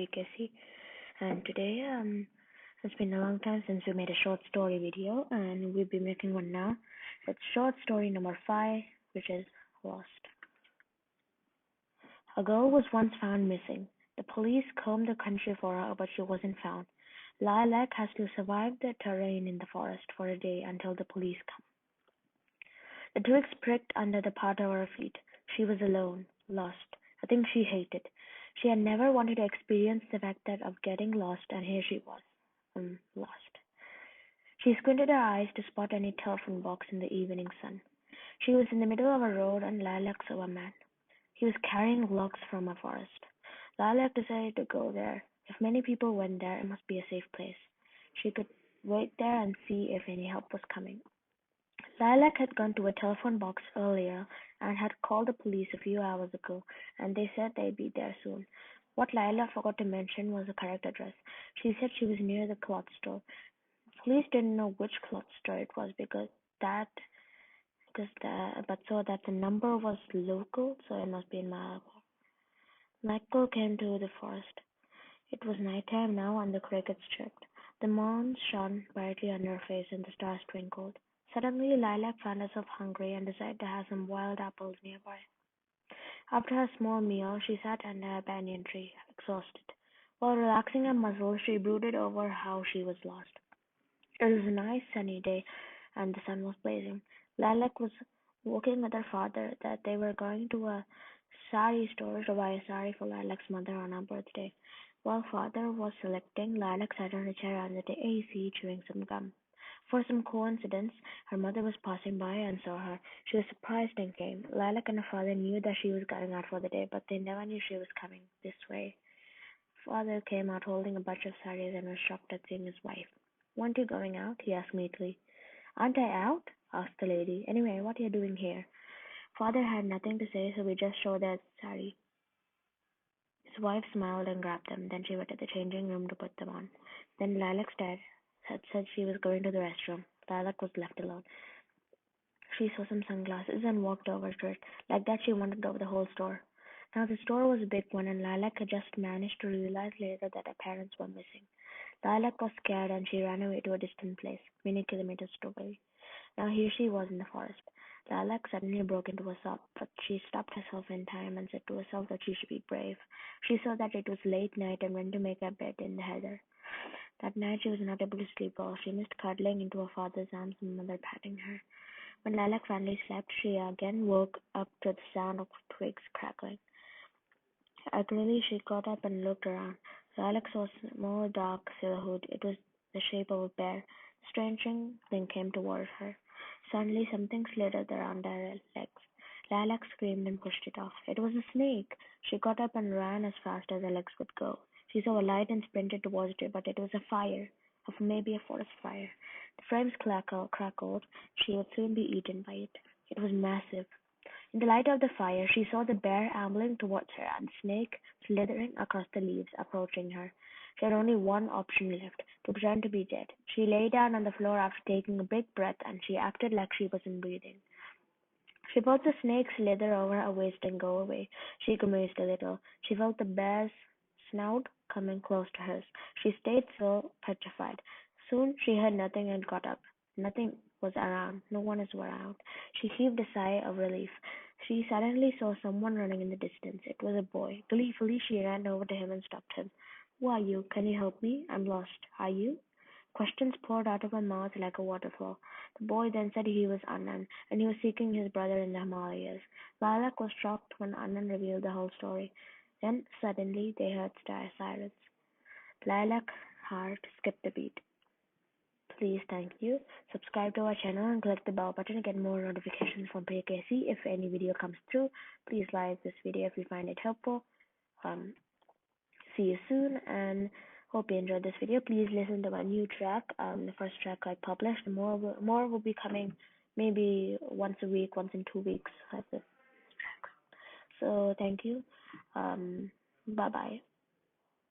PKC, and today it's been a long time since we made a short story video, and we'll be making one now. It's short story number 5, which is Lost. A girl was once found missing. The police combed the country for her, but she wasn't found. Lilac has to survive the terrain in the forest for a day until the police come. The twigs pricked under the path of her feet. She was alone, lost, a thing she hated. She had never wanted to experience the fact that of getting lost, and here she was, lost. She squinted her eyes to spot any telephone box in the evening sun. She was in the middle of a road, and Lilac saw a man. He was carrying logs from a forest. Lilac decided to go there. If many people went there, it must be a safe place. She could wait there and see if any help was coming. Lilac had gone to a telephone box earlier and had called the police a few hours ago, and they said they'd be there soon. What Lilac forgot to mention was the correct address. She said she was near the cloth store. Police didn't know which cloth store it was but saw that the number was local, so it must be in Malabar. Michael came to the forest. It was nighttime now, and the crickets chirped. The moon shone brightly on her face, and the stars twinkled. Suddenly, Lilac found herself hungry and decided to have some wild apples nearby. After her small meal, she sat under a banyan tree, exhausted. While relaxing her muscles, she brooded over how she was lost. It was a nice sunny day, and the sun was blazing. Lilac was walking with her father that they were going to a sari store to buy a sari for Lilac's mother on her birthday. While father was selecting, Lilac sat on a chair under the AC chewing some gum. For some coincidence, her mother was passing by and saw her. She was surprised and came. Lilac and her father knew that she was going out for the day, but they never knew she was coming this way. Father came out holding a bunch of saris and was shocked at seeing his wife. "Weren't you going out?" he asked meekly. "Aren't I out?" asked the lady. "Anyway, what are you doing here?" Father had nothing to say, so we just showed her the sari. His wife smiled and grabbed them. Then she went to the changing room to put them on. Then Lilac said she was going to the restroom. Lilac was left alone. She saw some sunglasses and walked over to it. Like that, she wandered over the whole store. Now, the store was a big one, and Lilac had just managed to realize later that her parents were missing. Lilac was scared, and she ran away to a distant place, many kilometers away. Now, here she was in the forest. Lilac suddenly broke into a sob, but she stopped herself in time and said to herself that she should be brave. She saw that it was late night and went to make her bed in the heather. That night she was not able to sleep well. She missed cuddling into her father's arms and mother patting her. When Lilac finally slept, she again woke up to the sound of twigs crackling. Angrily, she got up and looked around. Lilac saw a small dark silhouette. It was the shape of a bear. A strange thing came toward her. Suddenly, something slithered around her legs. Lilac screamed and pushed it off. It was a snake. She got up and ran as fast as her legs would go. She saw a light and sprinted towards it, but it was a fire, of maybe a forest fire. The flames crackled. She would soon be eaten by it. It was massive. In the light of the fire, she saw the bear ambling towards her and the snake slithering across the leaves, approaching her. She had only one option left, to pretend to be dead. She lay down on the floor after taking a big breath, and she acted like she wasn't breathing. She felt the snake slither over her waist and go away. She grimaced a little. She felt the bear's snout coming close to hers. She stayed still, petrified. Soon she heard nothing and got up. Nothing was around. No one is around. She heaved a sigh of relief. She suddenly saw someone running in the distance. It was a boy. Gleefully, she ran over to him and stopped him. "Who are you? Can you help me? I'm lost. Are you?" Questions poured out of her mouth like a waterfall. The boy then said he was Anand, and he was seeking his brother in the Himalayas. Lilac was shocked when Anand revealed the whole story. Then, suddenly, they heard sirens. Lilac's heart skipped a beat. Please, thank you. Subscribe to our channel and click the bell button to get more notifications from PKC if any video comes through. Please like this video if you find it helpful. Um, See you soon, and hope you enjoyed this video. Please listen to my new track. The first track I published. More will be coming, maybe once a week, once in 2 weeks. Like this track. So thank you. Bye bye.